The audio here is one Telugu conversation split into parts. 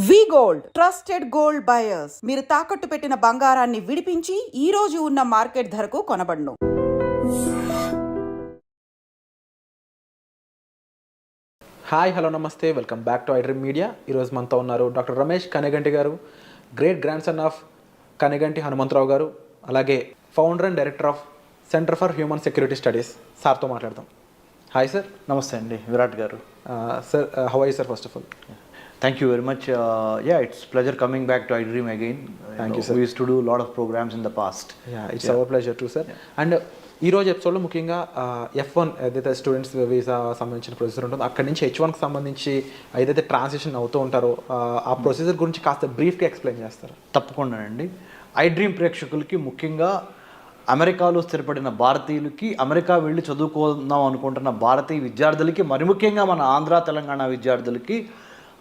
వి గోల్డ్ ట్రస్టెడ్ గోల్డ్ బయర్స్. మీరు తాకట్టు పెట్టిన బంగారాన్ని విడిపించి ఈ రోజు ఉన్న మార్కెట్ ధరకు కొనబడును. Hi, hello, namaste, welcome back to iDream Media. ఈరోజు మనతో ఉన్నారు doctor Ramesh Kaneganti garu, great grand son of Kaneganti Hanumantharao garu, అలాగే founder and director of centre for human security studies. సార్తో మాట్లాడదాం. Hi sir. నమస్తే అండి, Virat garu. Sir, how are you sir? First of all, Thank you very much. Yeah, it's pleasure coming back to iDream again. Thank you, sir. We used to do a lot of programs in the past. It's our pleasure too, sir. And ఈ రోజు ఎపిసోడ్లో ముఖ్యంగా F1 ఏదైతే స్టూడెంట్స్ వీసా సంబంధించిన ప్రొసీజర్ ఉంటుందో అక్కడి నుంచి H1కి సంబంధించి ఏదైతే ట్రాన్సిషన్ అవుతూ ఉంటారో ఆ ప్రొసీజర్ గురించి కాస్త బ్రీఫ్గా ఎక్స్ప్లెయిన్ చేస్తారు. తప్పకుండా అండి. iDream ప్రేక్షకులకి, ముఖ్యంగా అమెరికాలో స్థిరపడిన భారతీయులకి, అమెరికా వెళ్ళి చదువుకుందాం అనుకుంటున్న భారతీయ విద్యార్థులకి, మరి ముఖ్యంగా మన ఆంధ్ర తెలంగాణ విద్యార్థులకి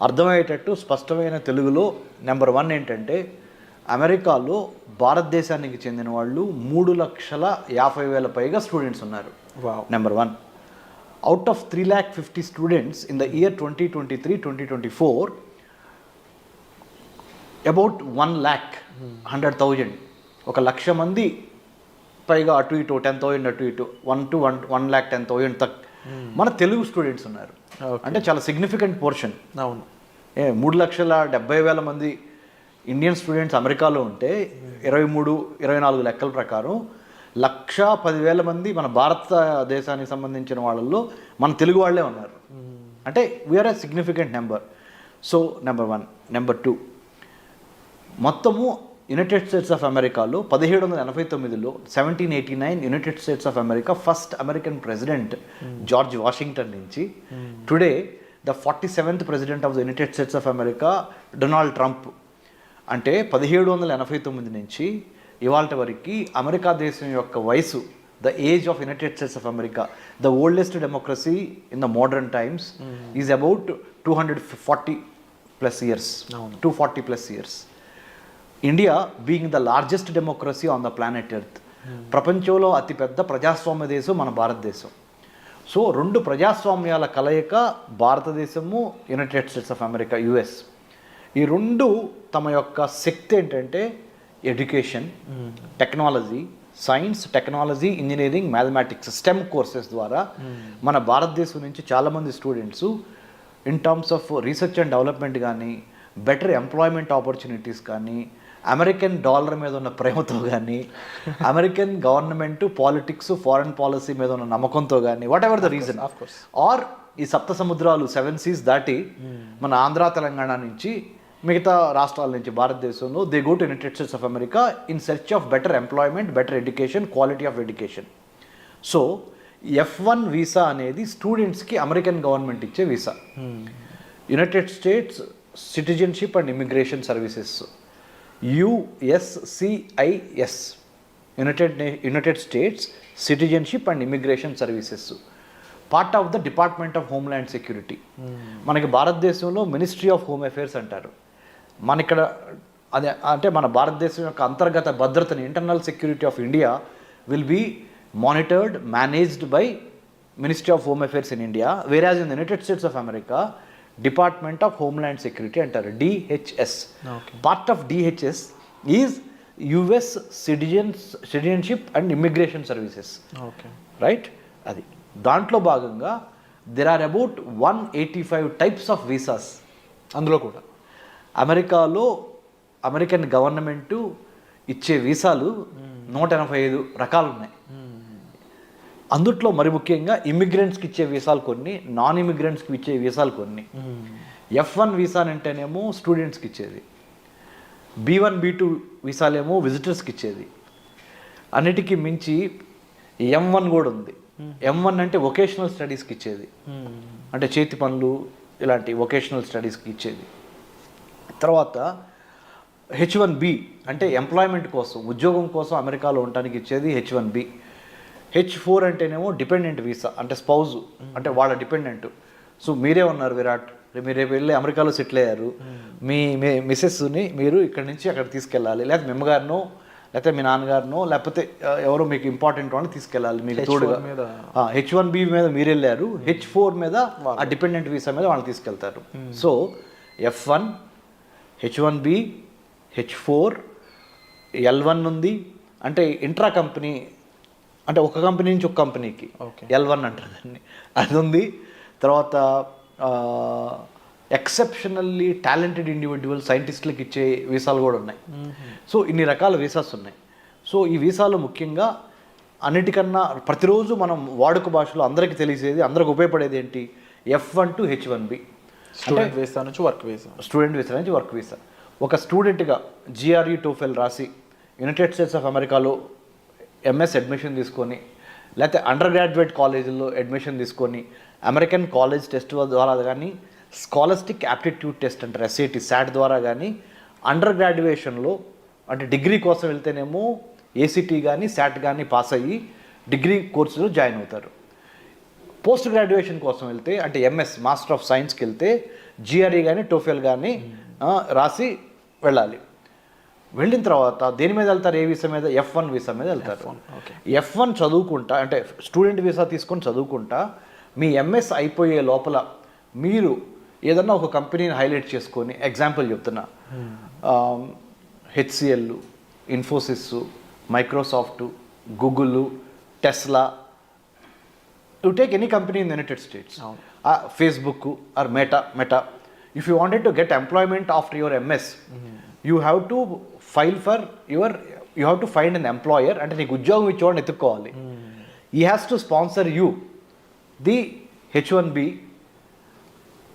అర్థమయ్యేటట్టు స్పష్టమైన తెలుగులో నెంబర్ 1 ఏంటంటే, అమెరికాలో భారతదేశానికి చెందిన వాళ్ళు 3,50,000 పైగా స్టూడెంట్స్ ఉన్నారు. Number 1. Out of 3,50,000 students in the year 2023-2024, about 1,100,000, 1,00,000 మంది పైగా అటు ఇటు 10,000 అటు ఇటు 1,10,000 తక్ మన తెలుగు స్టూడెంట్స్ ఉన్నారు. అంటే చాలా సిగ్నిఫికెంట్ పోర్షన్. అవును. 3,70,000 మంది ఇండియన్ స్టూడెంట్స్ అమెరికాలో ఉంటే 23-24 లెక్కల ప్రకారం 1,10,000 మంది మన భారతదేశానికి సంబంధించిన వాళ్ళల్లో మన తెలుగు వాళ్ళే ఉన్నారు. అంటే we are a significant number. So number 1. Number 2, మొత్తము యునైటెడ్ స్టేట్స్ ఆఫ్ అమెరికాలో 1789లో 1789 United States of America first American president George Washington నుంచి today the 47th president of the United States of America Donald Trump. అంటే 1789 నుంచి ఇవాళ వరకు అమెరికా దేశం యొక్క వయసు, the age of United States of America, the oldest democracy in the modern times, is about 240+ years. 240+ years. India being the largest democracy on the planet earth, ప్రపంచంలో అతిపెద్ద ప్రజాస్వామ్య దేశం మన భారతదేశం. సో 2 ప్రజాస్వామ్యాల కలయిక భారతదేశము, United States of America, US. ఈ 2 తమ యొక్క శక్తి ఏంటంటే education, technology, science, technology, engineering, mathematics, STEM courses ద్వారా మన భారతదేశం నుంచి చాలామంది students in terms of research and development కానీ, బెటర్ ఎంప్లాయ్మెంట్ ఆపర్చునిటీస్ కానీ, అమెరికన్ డాలర్ మీద ఉన్న ప్రేమతో కానీ, American government, politics, foreign policy మీద ఉన్న నమ్మకంతో కానీ, whatever the reason, or ఈ సప్త సముద్రాలు 7 seas దాటి మన ఆంధ్ర తెలంగాణ నుంచి మిగతా రాష్ట్రాల నుంచి భారతదేశంలో they go to United States of America in search of better employment, better education, quality of education. So F1 visa అనేది స్టూడెంట్స్కి అమెరికన్ గవర్నమెంట్ ఇచ్చే visa. United states citizenship and Immigration services, USCIS, United states citizenship and Immigration services, part of the department of Homeland security. మనకి భారతదేశంలో మినిస్ట్రీ ఆఫ్ హోమ్ అఫేర్స్ అంటారు. ఇక్కడ అదే అంటే మన భారతదేశం యొక్క అంతర్గత భద్రతని, internal security of India will be monitored, managed by Ministry of Home Affairs in India, whereas in the United States of America Department of Homeland Security అంటారు, DHS. Part of DHS is US Citizenship and Immigration Services. Right. అది దాంట్లో భాగంగా there are about 185 types of visas. అందులో కూడా అమెరికాలో అమెరికన్ గవర్నమెంట్ ఇచ్చే వీసాలు 185 రకాలు ఉన్నాయి. అందుట్లో మరి ముఖ్యంగా ఇమిగ్రెంట్స్కి ఇచ్చే వీసాలు కొన్ని, నాన్ ఇమిగ్రెంట్స్కి ఇచ్చే వీసాలు కొన్ని. F1 వీసా అంటేనేమో స్టూడెంట్స్కి ఇచ్చేది, B1, B2 వీసాలేమో విజిటర్స్కి ఇచ్చేది. అన్నిటికీ మించి M1 కూడా ఉంది. M1 అంటే వొకేషనల్ స్టడీస్కి ఇచ్చేది, అంటే చేతి పనులు ఇలాంటి వొకేషనల్ స్టడీస్కి ఇచ్చేది. తర్వాత H1B అంటే ఎంప్లాయ్మెంట్ కోసం, ఉద్యోగం కోసం అమెరికాలో ఉండడానికి ఇచ్చేది H1B. H4 అంటేనేమో డిపెండెంట్ వీసా, అంటే స్పౌజ్, అంటే వాళ్ళ డిపెండెంట్. సో మీరే ఉన్నారు విరాట్, మీరు రేపు వెళ్ళి అమెరికాలో సెటిల్ అయ్యారు, మీ మిసెస్ని మీరు ఇక్కడ నుంచి అక్కడ తీసుకెళ్ళాలి, లేకపోతే మీ అమ్మగారినో లేకపోతే మీ నాన్నగారినో లేకపోతే ఎవరో మీకు ఇంపార్టెంట్ వాళ్ళని తీసుకెళ్ళాలి మీకు తోడుగా. H1B మీద మీరు వెళ్ళారు, H4 మీద ఆ డిపెండెంట్ వీసా మీద వాళ్ళని తీసుకెళ్తారు. So F1, H1B, H4, L1 ఉంది. అంటే ఇంట్రా కంపెనీ, అంటే ఒక కంపెనీ నుంచి ఒక కంపెనీకి L1 అంటారు దాన్ని, అది ఉంది. తర్వాత ఎక్సెప్షనల్లీ టాలెంటెడ్ ఇండివిజువల్ సైంటిస్టులకు ఇచ్చే వీసాలు కూడా ఉన్నాయి. సో ఇన్ని రకాల వీసాస్ ఉన్నాయి. సో ఈ వీసాలు ముఖ్యంగా అన్నిటికన్నా ప్రతిరోజు మనం వాడుక భాషలో అందరికీ తెలిసేది, అందరికి ఉపయోగపడేది ఏంటి, F1 to H1B, student visa నుంచి వర్క్ వీసా. స్టూడెంట్ వీసా నుంచి వర్క్ వీసా. ఒక స్టూడెంట్గా GRE TOEFL రాసి యునైటెడ్ స్టేట్స్ ఆఫ్ అమెరికాలో MS అడ్మిషన్ తీసుకొని, లేకపోతే అండర్ గ్రాడ్యుయేట్ కాలేజీల్లో అడ్మిషన్ తీసుకొని అమెరికన్ కాలేజ్ టెస్ట్ ద్వారా కానీ, స్కాలస్టిక్ యాప్టిట్యూడ్ టెస్ట్ అంటారు SAT ద్వారా కానీ, అండర్ గ్రాడ్యుయేషన్లో అంటే డిగ్రీ కోసం వెళ్తేనేమో ACT కానీ SAT కానీ పాస్ అయ్యి డిగ్రీ కోర్సులో జాయిన్ అవుతారు. పోస్ట్ గ్రాడ్యుయేషన్ కోసం వెళ్తే అంటే MS మాస్టర్ ఆఫ్ సైన్స్కి వెళ్తే GRE కానీ TOEFL కానీ రాసి వెళ్ళాలి. వెళ్ళిన తర్వాత దేని మీద వెళ్తారు, ఏ వీసా మీద, F1 వీసా మీద వెళ్తారు. F1 చదువుకుంటా అంటే స్టూడెంట్ వీసా తీసుకొని చదువుకుంటా మీ MS అయిపోయే లోపల మీరు ఏదన్నా ఒక కంపెనీని హైలైట్ చేసుకొని, ఎగ్జాంపుల్ చెప్తున్నా, HCL, Infosys, Microsoft, Google, Tesla, you take any company in the United states, Facebook or Meta, if you wanted to get employment after your MS, you have to file for you have to find an employer, అంటే నీకు ఉద్యోగం ఇచ్చేవాడిని ఎత్తుక్కోవాలి. he has to sponsor you the H1B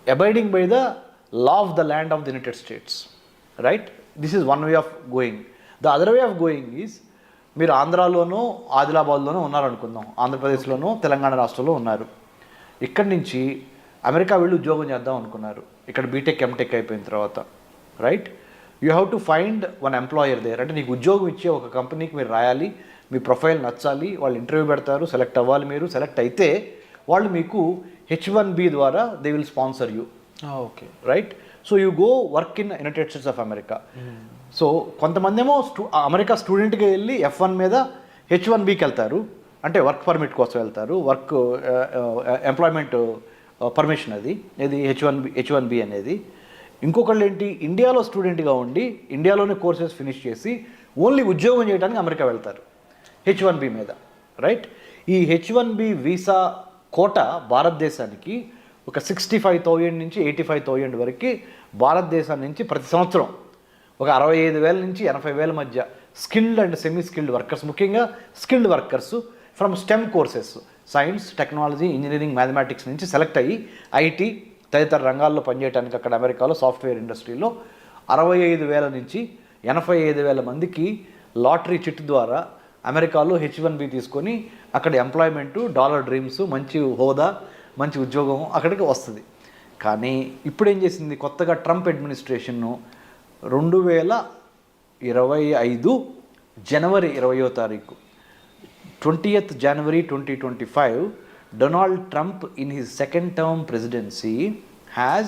abiding by the law of the land of the United States, right? This is one way of going. The other way of going is, మీరు ఆంధ్రాలోనో ఆదిలాబాద్లోనో ఉన్నారనుకుందాం, ఆంధ్రప్రదేశ్లోనో తెలంగాణ రాష్ట్రంలో ఉన్నారు. ఇక్కడి నుంచి అమెరికా వెళ్ళి ఉద్యోగం చేద్దాం అనుకున్నారు, ఇక్కడ బీటెక్ ఎంటెక్ అయిపోయిన తర్వాత, right? You have to find one employer there. అంటే నీకు ఉద్యోగం ఇచ్చే ఒక కంపెనీకి మీరు రాయాలి, మీ ప్రొఫైల్ నచ్చాలి, వాళ్ళు ఇంటర్వ్యూ పెడతారు, సెలెక్ట్ అవ్వాలి. మీరు సెలెక్ట్ అయితే వాళ్ళు మీకు H1B ద్వారా they will sponsor you. Okay, right? So you go work in United States of America. So కొంతమంది ఏమో అమెరికా స్టూడెంట్గా వెళ్ళి F1 మీద H1Bకి వెళ్తారు, అంటే వర్క్ పర్మిట్ కోసం వెళ్తారు, వర్క్ ఎంప్లాయ్మెంట్ పర్మిషన్, అది H1B అనేది. ఇంకొకళ్ళు ఏంటి, ఇండియాలో స్టూడెంట్గా ఉండి ఇండియాలోనే కోర్సెస్ ఫినిష్ చేసి ఓన్లీ ఉద్యోగం చేయడానికి అమెరికా వెళ్తారు H1B మీద, రైట్? ఈ H1B వీసా కోట భారతదేశానికి ఒక 65,000 నుంచి 85,000 వరకు భారతదేశం నుంచి ప్రతి సంవత్సరం ఒక 65,000 నుంచి 80,000 మధ్య skilled and semi skilled workers, ముఖ్యంగా skilled workers from STEM courses, science, technology, engineering, mathematics నుంచి సెలెక్ట్ అయ్యి IT తదితర రంగాల్లో పనిచేయడానికి అక్కడ అమెరికాలో సాఫ్ట్వేర్ ఇండస్ట్రీలో 65,000 నుంచి 85,000 మందికి లాటరీ చిట్ ద్వారా అమెరికాలో H1B తీసుకొని అక్కడ ఎంప్లాయ్మెంటు, డాలర్ డ్రీమ్స్, మంచి హోదా, మంచి ఉద్యోగం అక్కడికి వస్తుంది. కానీ ఇప్పుడు ఏం చేసింది, కొత్తగా ట్రంప్ అడ్మినిస్ట్రేషన్ను 2025 జనవరి 20వ తారీఖు 20th January 2025, Donald Trump in his second term presidency has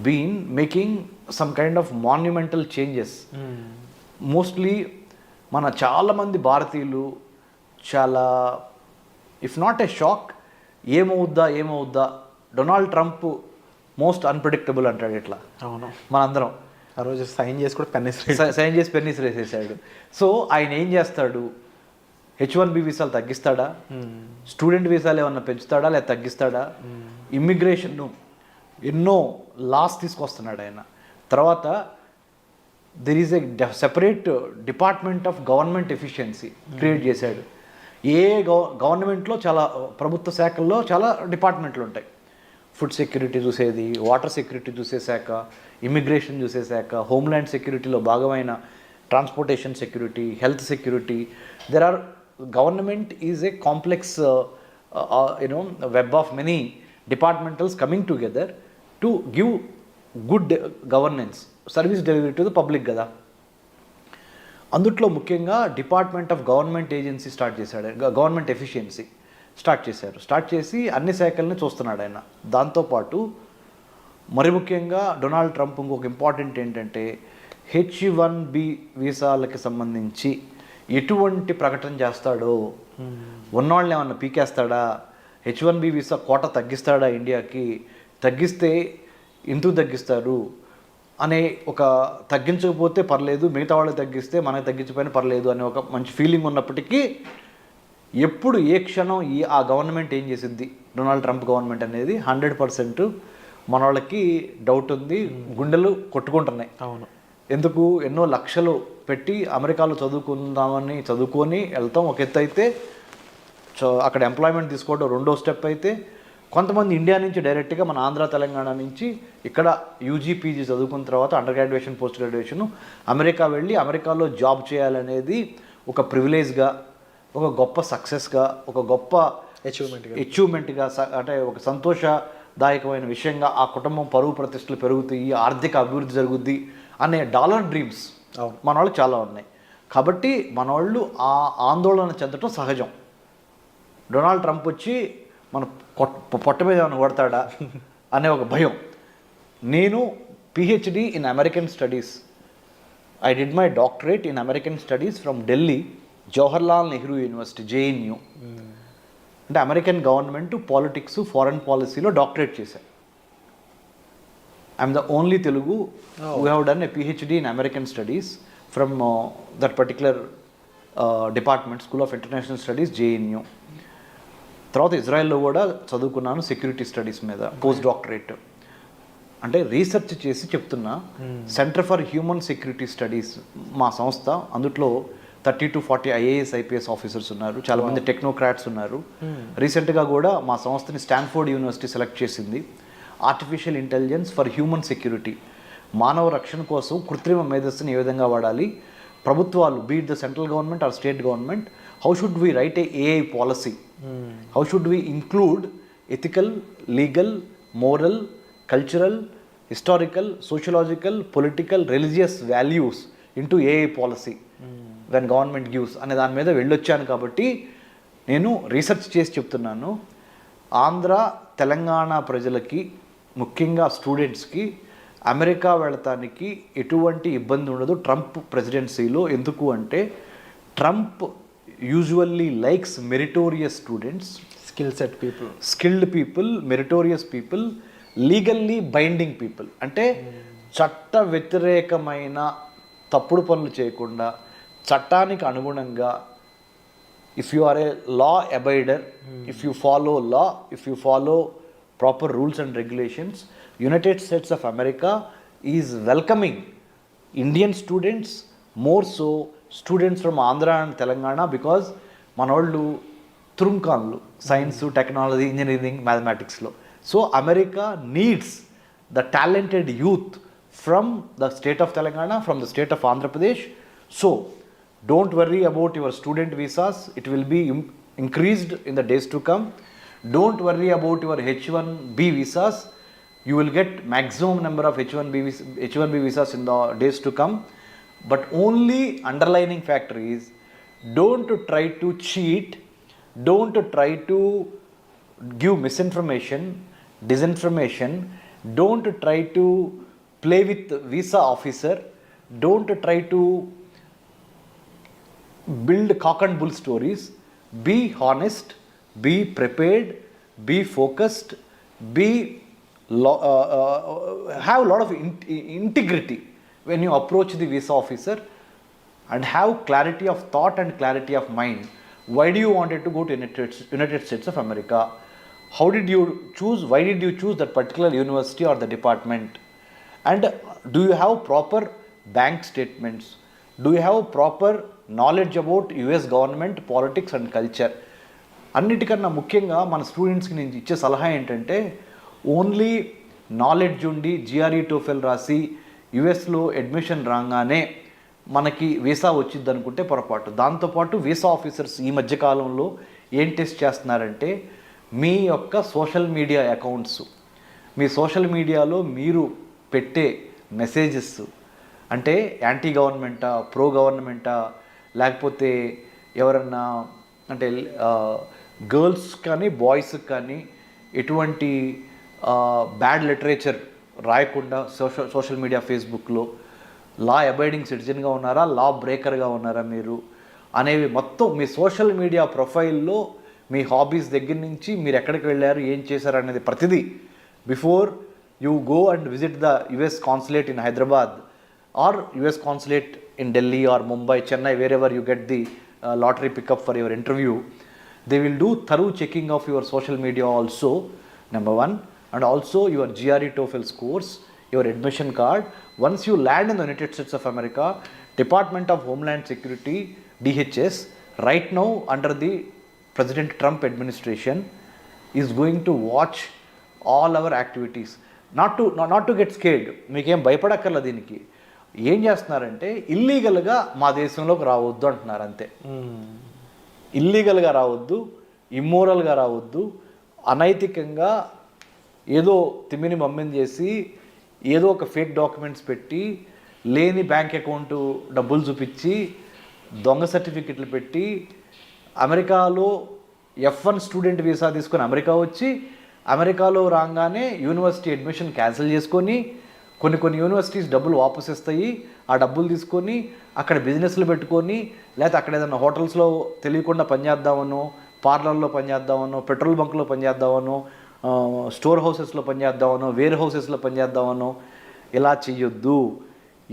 been making some kind of monumental changes. Mostly మన చాలామంది భారతీయులు చాలా, ఇఫ్ నాట్ ఏ షాక్, ఏమవుద్దా డొనాల్డ్ ట్రంప్ మోస్ట్ అన్ప్రెడిక్టబుల్ అంటాడు ఇట్లా. అవును, మనందరం ఆ రోజు సైన్ చేసి కూడా సైన్ చేసి పెన్నిస్ వేసేసాడు. సో ఆయన ఏం చేస్తాడు, H1B వీసాలు తగ్గిస్తాడా, స్టూడెంట్ వీసాలు ఏమన్నా పెంచుతాడా లేదా తగ్గిస్తాడా, ఇమ్మిగ్రేషన్ను ఎన్నో లాస్ తీసుకొస్తున్నాడు ఆయన. తర్వాత there is a separate department of government efficiency create చేశాడు. గవర్నమెంట్లో చాలా ప్రభుత్వ శాఖల్లో చాలా డిపార్ట్మెంట్లు ఉంటాయి. ఫుడ్ సెక్యూరిటీ చూసేది, వాటర్ సెక్యూరిటీ చూసే శాఖ, ఇమ్మిగ్రేషన్ చూసే శాఖ, హోమ్ల్యాండ్ సెక్యూరిటీలో భాగమైన transportation security, health security. There are government is a complex web of many departmentals coming together to give good governance, service delivery to the public కదా. అందుట్లో ముఖ్యంగా department of government agency start చేశాడు, గవర్నమెంట్ ఎఫిషియన్సీ స్టార్ట్ చేసి అన్ని శాఖల్ని చూస్తున్నాడు ఆయన. దాంతోపాటు మరి ముఖ్యంగా డొనాల్డ్ ట్రంప్ ఇంకొక ఇంపార్టెంట్ ఏంటంటే, H1B వీసాలకి సంబంధించి ఎటువంటి ప్రకటన చేస్తాడో, ఉన్నవాళ్ళని ఏమన్నా పీకేస్తాడా, H1B వీసా కోట తగ్గిస్తాడా ఇండియాకి, తగ్గిస్తే ఎందుకు తగ్గిస్తారు, అనే ఒక తగ్గించకపోతే పర్లేదు, మిగతా వాళ్ళకి తగ్గిస్తే మనకి తగ్గించకపోయినా పర్లేదు అనే ఒక మంచి ఫీలింగ్ ఉన్నప్పటికీ ఎప్పుడు ఏ క్షణం ఆ గవర్నమెంట్ ఏం చేసింది, డొనాల్డ్ ట్రంప్ గవర్నమెంట్ అనేది 100% మన వాళ్ళకి డౌట్ ఉంది, గుండెలు కొట్టుకుంటున్నాయి. అవును. ఎందుకు ఎన్నో లక్షలు పెట్టి అమెరికాలో చదువుకొని వెళ్తాం ఒక ఎత్తు అయితే, అక్కడ ఎంప్లాయ్మెంట్ తీసుకోవడం రెండో స్టెప్ అయితే, కొంతమంది ఇండియా నుంచి డైరెక్ట్గా మన ఆంధ్ర తెలంగాణ నుంచి ఇక్కడ యూజీ పీజీ చదువుకున్న తర్వాత under graduation post graduation America వెళ్ళి అమెరికాలో జాబ్ చేయాలనేది ఒక ప్రివిలేజ్గా, ఒక గొప్ప సక్సెస్గా, ఒక గొప్ప అచీవ్మెంట్గా, అంటే ఒక సంతోషదాయకమైన విషయంగా ఆ కుటుంబం పరువు ప్రతిష్టలు పెరుగుతాయి, ఆర్థిక అభివృద్ధి జరుగుద్ది అనే డాలర్ డ్రీమ్స్ మన వాళ్ళకి చాలా ఉన్నాయి. కాబట్టి మన వాళ్ళు ఆ ఆందోళన చెందటం సహజం. డొనాల్డ్ ట్రంప్ వచ్చి మన పొట్ట మీద ఏమైనా కొడతాడా అనే ఒక భయం. నేను PhD in American studies, I did my doctorate in American studies from Delhi Jawaharlal Nehru university JNU. అంటే అమెరికన్ గవర్నమెంట్ పాలిటిక్స్ ఫారెన్ పాలసీలో డాక్టరేట్ చేశాను. I'm the only Telugu who have done a PhD in American studies from that particular department, School of International Studies, JNU. తర్వాత ఇజ్రాయెల్లో కూడా చదువుకున్నాను సెక్యూరిటీ స్టడీస్ మీద పోస్ట్ డాక్టరేట్. అంటే రీసెర్చ్ చేసి చెప్తున్నా. Centre for human security studies మా సంస్థ, అందులో 30 to 40 IAS IPS ఆఫీసర్స్ ఉన్నారు, చాలామంది టెక్నోక్రాట్స్ ఉన్నారు. రీసెంట్గా కూడా మా సంస్థని స్టాన్ఫోర్డ్ యూనివర్సిటీ సెలెక్ట్ చేసింది. Artificial intelligence for human security, మానవ రక్షణ కోసం కృత్రిమ మేధస్సుని ఏ విధంగా వాడాలి, ప్రభుత్వాలు beat the central government or state government, how should we write A AI policy, how should we include ethical, legal, moral, cultural, historical, sociological, political, religious values into AI policy when government gives అనే దాని మీద వెళ్ళొచ్చాను. కాబట్టి నేను రీసెర్చ్ చేసి చెప్తున్నాను. ఆంధ్ర తెలంగాణ ప్రజలకి, ముఖ్యంగా స్టూడెంట్స్కి అమెరికా వెళ్ళటానికి ఎటువంటి ఇబ్బంది ఉండదు ట్రంప్ ప్రెసిడెన్సీలో. ఎందుకు అంటే Trump usually likes meritorious students, skilled people, meritorious people, legally binding people. అంటే చట్ట వ్యతిరేకమైన తప్పుడు పనులు చేయకుండా చట్టానికి అనుగుణంగా, if you are a law abider, if you follow law, if you follow proper rules and regulations, United States of America is welcoming Indian students, more so students from Andhra and Telangana, because మనోళ్ళు తురుంకాన్లు సైన్స్, టెక్నాలజీ, ఇంజనీరింగ్, మ్యాథమెటిక్స్లో. So America needs the talented youth from the state of Telangana, from the state of Andhra Pradesh. So don't worry about your student visas, it will be increased in the days to come. Don't worry about your H1B visas, you will get maximum number of H1B visas in the days to come. But only underlining factor is, don't try to cheat, don't try to give misinformation, disinformation, don't try to play with visa officer, don't try to build cock and bull stories. Be honest, be prepared, be focused, have a lot of integrity when you approach the visa officer, and have clarity of thought and clarity of mind. Why do you wanted to go to United States of America? How did you choose? Why did you choose that particular university or the department? And do you have proper bank statements? Do you have proper knowledge about US government, politics and culture? అన్నిటికన్నా ముఖ్యంగా మన స్టూడెంట్స్కి నేను ఇచ్చే సలహా ఏంటంటే, ఓన్లీ నాలెడ్జ్ ఉండి GRE TOEFL రాసి యుఎస్లో అడ్మిషన్ రాగానే మనకి వీసా వచ్చింది అనుకుంటే పొరపాటు. దాంతోపాటు వీసా ఆఫీసర్స్ ఈ మధ్యకాలంలో ఏం టెస్ట్ చేస్తున్నారంటే, మీ యొక్క సోషల్ మీడియా అకౌంట్స్, మీ సోషల్ మీడియాలో మీరు పెట్టే మెసేజెస్ అంటే యాంటీ గవర్నమెంటా, ప్రో గవర్నమెంటా, లేకపోతే ఎవరన్నా అంటే గర్ల్స్ కానీ బాయ్స్కి కానీ ఎటువంటి బ్యాడ్ లిటరేచర్ రాయకుండా సోషల్ మీడియా, ఫేస్బుక్లో లా అబైడింగ్ సిటిజన్గా ఉన్నారా, లా బ్రేకర్గా ఉన్నారా మీరు అనేవి మొత్తం మీ సోషల్ మీడియా ప్రొఫైల్లో మీ హాబీస్ దగ్గర నుంచి మీరు ఎక్కడికి వెళ్ళారు, ఏం చేశారు అనేది ప్రతిదీ before you go and visit the US consulate in Hyderabad or US consulate in Delhi or Mumbai, Chennai, wherever you get the lottery pickup for your interview, they will do thorough checking of your social media also, number one, and also your GRE TOEFL scores, your admission card. Once you land in the United States of America, Department of Homeland Security, DHS, right now under the President Trump administration, is going to watch all our activities. Not to get scared. మీకేం భయపడక్కర్ల దీనికి. ఏం చేస్తున్నారంటే ఇల్లీగల్గా మా దేశంలోకి రావద్దు అంటున్నారు అంతే. ఇల్లీగల్గా రావద్దు, ఇమ్మోరల్గా రావద్దు, అనైతికంగా ఏదో తిమ్మిని మమ్మిని చేసి ఏదో ఒక ఫేక్ డాక్యుమెంట్స్ పెట్టి లేని బ్యాంక్ అకౌంట్ డబ్బులు చూపించి దొంగ సర్టిఫికెట్లు పెట్టి అమెరికాలో F1 స్టూడెంట్ వీసా తీసుకొని అమెరికా వచ్చి అమెరికాలో రాగానే యూనివర్సిటీ అడ్మిషన్ క్యాన్సిల్ చేసుకొని కొన్ని యూనివర్సిటీస్ డబ్బులు వాపస్ ఇస్తాయి. ఆ డబ్బులు తీసుకొని అక్కడ బిజినెస్లు పెట్టుకొని లేకపోతే అక్కడ ఏదైనా హోటల్స్లో తెలియకుండా పనిచేద్దామనో, పార్లర్లో పనిచేద్దామనో, పెట్రోల్ బంక్లో పనిచేద్దామనో, స్టోర్ హౌసెస్లో పనిచేద్దామనో, వేర్ హౌసెస్లో పనిచేద్దామనో ఇలా చెయ్యొద్దు.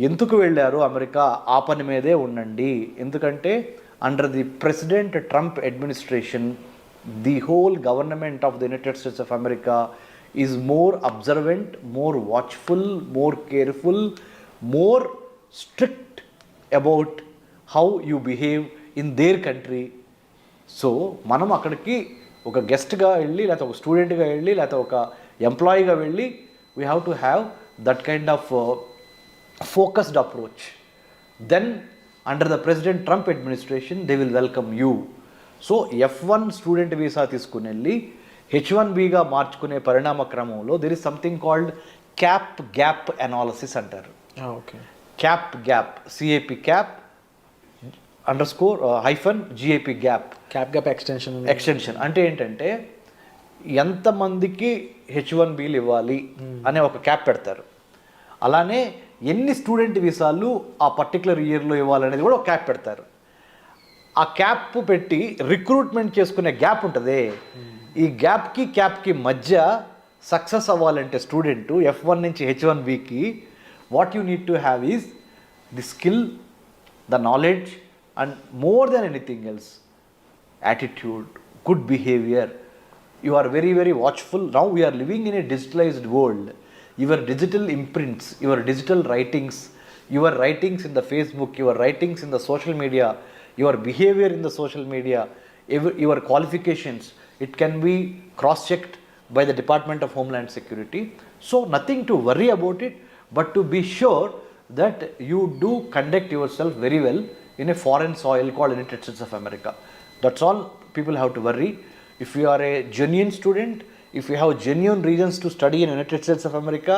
ఎందుకు వెళ్ళారు అమెరికా? ఆ పని మీదే ఉండండి. ఎందుకంటే under the president Trump administration, the whole government of the United States of America is more observant, more watchful, more careful, more strict about how you behave in their country. So మనం అక్కడికి ఒక గెస్ట్గా వెళ్ళి లేకపోతే ఒక స్టూడెంట్గా వెళ్ళి లేకపోతే ఒక ఎంప్లాయీగా వెళ్ళి we have to have that kind of focused approach. Then under the president Trump administration they will welcome you. So F1 student visa తీసుకుని వెళ్ళి H1Bగా మార్చుకునే పరిణామ క్రమంలో there is something called cap gap analysis అంటారు. Okay. Cap gap, CAP cap _GAP gap. Cap gap extension అంటే ఏంటంటే ఎంతమందికి H1Bలు ఇవ్వాలి అనే ఒక క్యాప్ పెడతారు. అలానే ఎన్ని స్టూడెంట్ వీసాలు ఆ పర్టికులర్ ఇయర్లో ఇవ్వాలనేది కూడా ఒక క్యాప్ పెడతారు. ఆ క్యాప్ పెట్టి రిక్రూట్మెంట్ చేసుకునే గ్యాప్ ఉంటుంది. ఈ క్యాప్కి మధ్య సక్సెస్ అవ్వాలంటే స్టూడెంట్ F1 నుంచి H1Bకి what you need to have is the skill, the knowledge and more than anything else attitude, good behaviour. You are very, very watchful. Now we are living in a digitalized world. Your digital imprints, your digital writings, your writings in the Facebook, your writings in the social media, your behavior in the social media, your qualifications, it can be cross-checked by the Department of Homeland Security. So nothing to worry about it, but to be sure that you do conduct yourself very well in a foreign soil called United States of America. That's all people have to worry. If you are a genuine student, if you have genuine reasons to study in United States of America,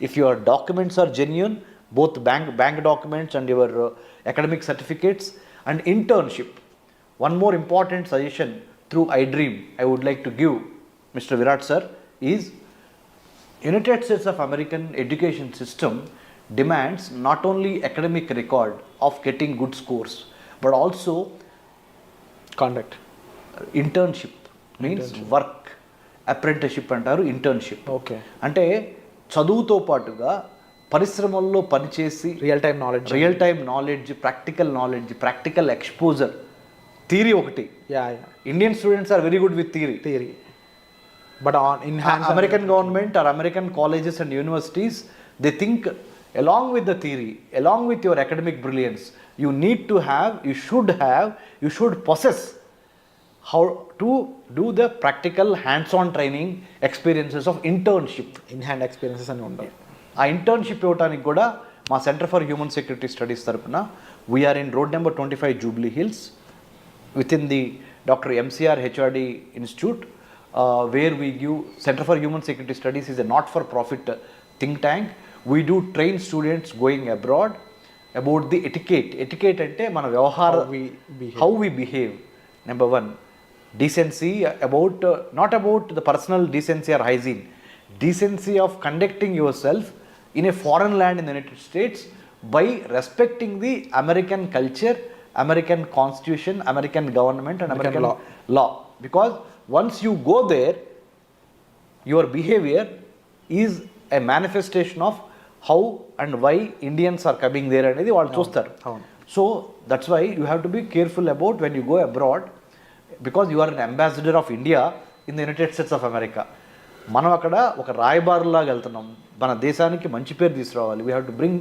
if your documents are genuine, both bank documents and your academic certificates and internship. One more important suggestion through iDream I would like to give Mr. Virat sir is United States of American education system demands not only academic record of getting good scores but also conduct. internship means work, apprenticeship అంటారు, internship. ఓకే. అంటే చదువుతో పాటుగా పరిశ్రమల్లో పనిచేసి real time knowledge, practical exposure. Theory ఒకటి, Indian students are very good with theory but in American government or American colleges and universities they think along with the theory, along with your academic brilliance, you should possess how to do the practical hands-on training experiences of internship. In hand experiences అని ఉండవు. ఆ ఇంటర్న్షిప్ ఇవ్వడానికి కూడా మా Centre for human security Studies తరపున we are in road number 25 Jubilee Hills with in the doctor MCR HRD institute where we give. Centre for human security Studies is a not for profit think tank. We do train students going abroad about the etiquette అంటే మన వ్యవహార, how we behave. Number 1 decency, about not about the personal decency or hygiene, decency of conducting yourself in a foreign land in the United States by respecting the American culture, American constitution, American government and American law. Because once you go there, your behavior is a manifestation of how and why Indians are coming there అనేది వాళ్ళు చూస్తారు. So that's why you have to be careful about when you go abroad, because you are an ambassador of India in the United States of America. మనం అక్కడ ఒక రాయబారులాగా వెళ్తున్నాం, మన దేశానికి మంచి పేరు తీసుకురావాలి. We have to bring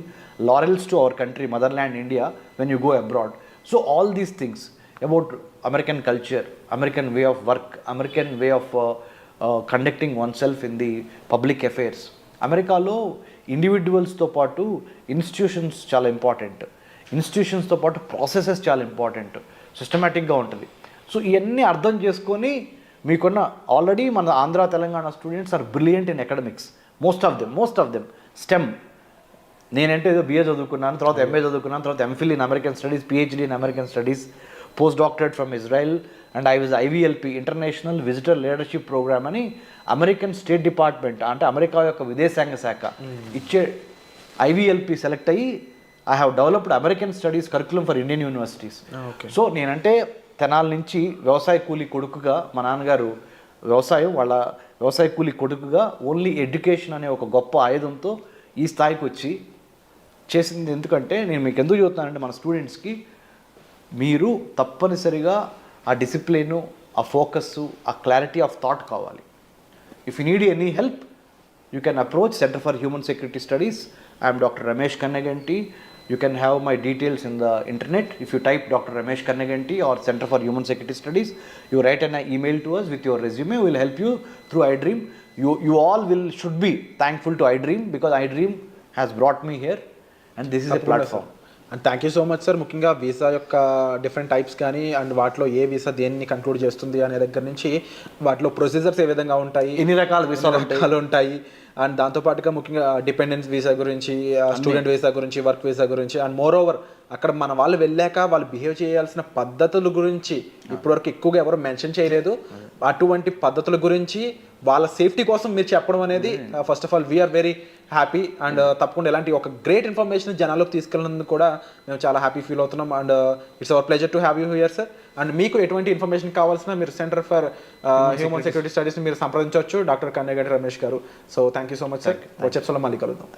laurels to our country, motherland India, when you go abroad. So all these things about American culture, American way of work, American way of conducting one self in the public affairs. అమెరికాలో ఇండివిజువల్స్తో పాటు ఇన్స్టిట్యూషన్స్ చాలా ఇంపార్టెంట్, ఇన్స్టిట్యూషన్స్తో పాటు ప్రాసెసెస్ చాలా ఇంపార్టెంట్, సిస్టమేటిక్గా ఉంటుంది. సో ఇవన్నీ అర్థం చేసుకొని మీకున్న ఆల్రెడీ మన Andhra Telangana students are brilliant in academics, most of them STEM. నేనంటే ఏదో బిఏ చదువుకున్నాను, తర్వాత ఎంఏ చదువుకున్నాను, తర్వాత MPhil in American studies, PhD in American studies, post doctorate from Israel, and I was IVLP, international visitor leadership program అని అమెరికన్ స్టేట్ డిపార్ట్మెంట్ అంటే అమెరికా యొక్క విదేశాంగ శాఖ ఇచ్చే ఐవీఎల్పి సెలెక్ట్ అయ్యి I have developed American studies curriculum for Indian universities. So నేనంటే తెనాల నుంచి వ్యవసాయ కూలీ కొడుకుగా, మా నాన్నగారు వాళ్ళ వ్యవసాయ కూలీ కొడుకుగా ఓన్లీ ఎడ్యుకేషన్ అనే ఒక గొప్ప ఆయుధంతో ఈ స్థాయికి వచ్చి చేసింది. ఎందుకంటే నేను మీకు ఎందుకు చెబుతున్నానంటే మన స్టూడెంట్స్కి మీరు తప్పనిసరిగా ఆ డిసిప్లిను, ఆ ఫోకస్సు, ఆ క్లారిటీ ఆఫ్ థాట్ కావాలి. If you need any help you can approach Center for Human Security Studies. I am Dr. Ramesh Kannaganti. You can have my details in the internet. If you type Dr. Ramesh Kannaganti or Center for Human Security Studies, you write an email to us with your resume. We will help you through iDream. You all should be thankful to iDream because iDream has brought me here and this is a platform. And thank you so much sir. ముఖ్యంగా వీసా యొక్క డిఫరెంట్ టైప్స్ కానీ అండ్ వాటిలో ఏ వీసా దేన్ని కంక్లూడ్ చేస్తుంది అనే దగ్గర నుంచి వాటిలో ప్రొసీజర్స్ ఏ విధంగా ఉంటాయి, ఎన్ని రకాల వీసాలు ఉంటాయి, అండ్ దాంతోపాటుగా ముఖ్యంగా డిపెండెన్స్ వీసా గురించి, స్టూడెంట్ వీసా గురించి, వర్క్ వీసా గురించి, అండ్ మోర్ ఓవర్ అక్కడ మన వాళ్ళు వెళ్ళాక వాళ్ళు బిహేవ్ చేయాల్సిన పద్ధతుల గురించి ఇప్పటివరకు ఎక్కువగా ఎవరు మెన్షన్ చేయలేదు. అటువంటి పద్ధతుల గురించి వాళ్ళ సేఫ్టీ కోసం మీరు చెప్పడం అనేది first of all we're very happy. And తప్పకుండా ఇలాంటి ఒక గ్రేట్ ఇన్ఫర్మేషన్ జనాల్లోకి తీసుకెళ్ళినందుకు కూడా మేము చాలా హ్యాపీ ఫీల్ అవుతున్నాం. And it's our pleasure to have you here sir. And మీకు ఎటువంటి ఇన్ఫర్మేషన్ కావాల్సిన మీరు సెంటర్ ఫర్ హ్యూమన్ సెక్యూరిటీ స్టడీస్ని మీరు సంప్రదించవచ్చు, డాక్టర్ కన్నెగంటి రమేష్ గారు. So thank you so much sir. వచ్చే ఎపిసోడ్లో మళ్ళీ కలుద్దాం.